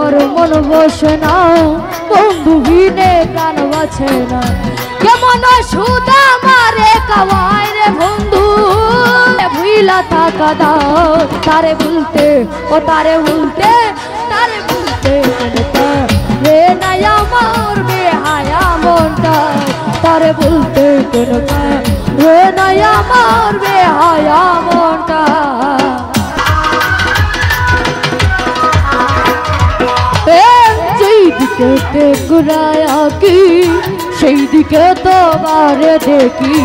আমার মন বসে না, বন্ধু বিনে প্রাণ বাঁচে না। কেমন সুদা মারে কাওয়ায় রে বন্ধু, ভুইলা থাকা দাও তারে ভুলতে, ও তারে ভুলতে, তারে ভুলতে রে নাই আমার বেহায়া মনটা, তারে ভুলতে রে নাই আমার বেহায়া মনটা। যেই দিকে ঘুরায়া কি সেই দিকে তোমার দেখি,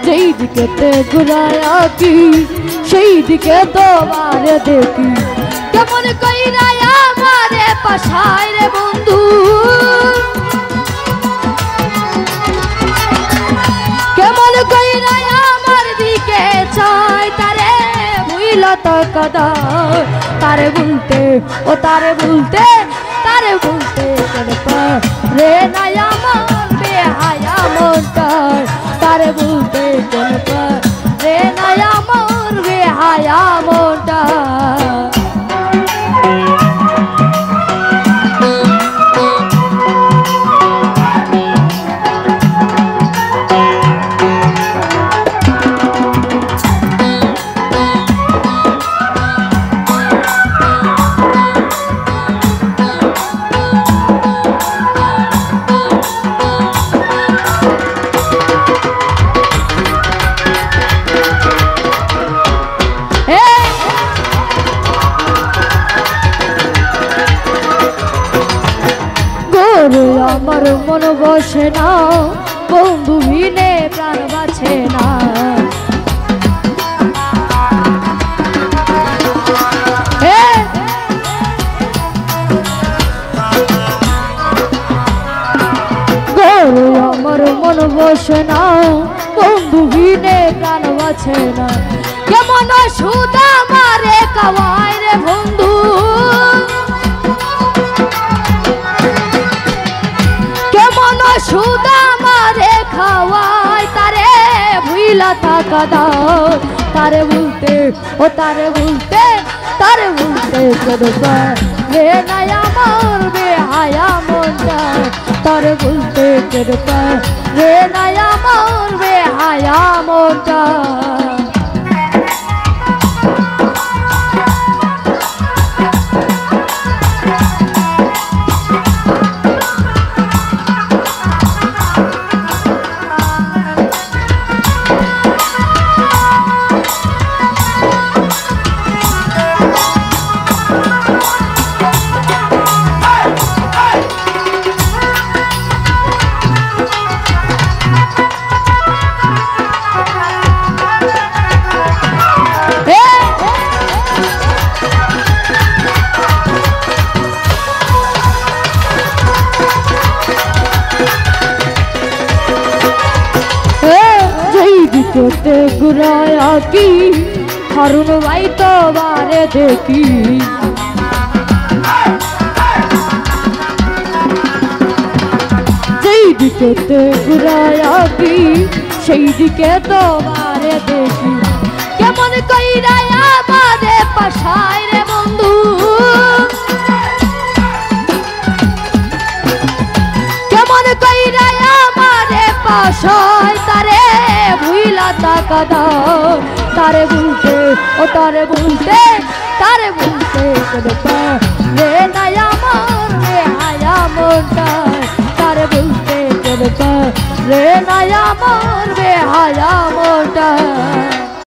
যেই দিকে ঘুরায়া কি সেই দিকে তোমার দেখি। কেমন কইরা আমারে পাশায় রে বন্ধু, কেমন কইরা আমার দিকে চাই, তারে ভুইলা থাকা দাও তারে ভুলতে, ও তারে ভুলতে, তারে ভুলতে রে নাই আমার বেহায়া মনটা, তারে ভুলতে রে নাই আমার বেহায়া মনটা। আমার মন বসে না, বন্ধু বিনে প্রাণ বাঁচে না। আমার মন বসে না, বন্ধু বিনে প্রাণ বাঁচে না। কেমন সুদা মারে কাওয়ায় রে বন্ধু, কেমন সুদা মারে খাওয়ায়, তারে ভুইলা থাকা দাও তারে ভুলতে, ও তারে ভুলতে, তারে ভুলতে রে নাই আমার বেহায়া মনটা, তারে ভুলতে রে নাই আমার বেহায়া মনটা। যেতে ঘুরায়া কি হারুন ভাই তো বারে দেখি, যেই দিকে ঘুরায়া কি সেই দিকে তো বারে দেখি। কেমন কইরা আমারে পাশায় রে বন্ধু, কেমন কইরা আমারে পাশায়, তারে ভুইলা থাকা দাও তারে ভুলতে, ও তারে ভুলতে, তারে ভুলতে রে নাই আমার বেহায়া মনটা, তারে ভুলতে রে নাই আমার বেহায়া মনটা।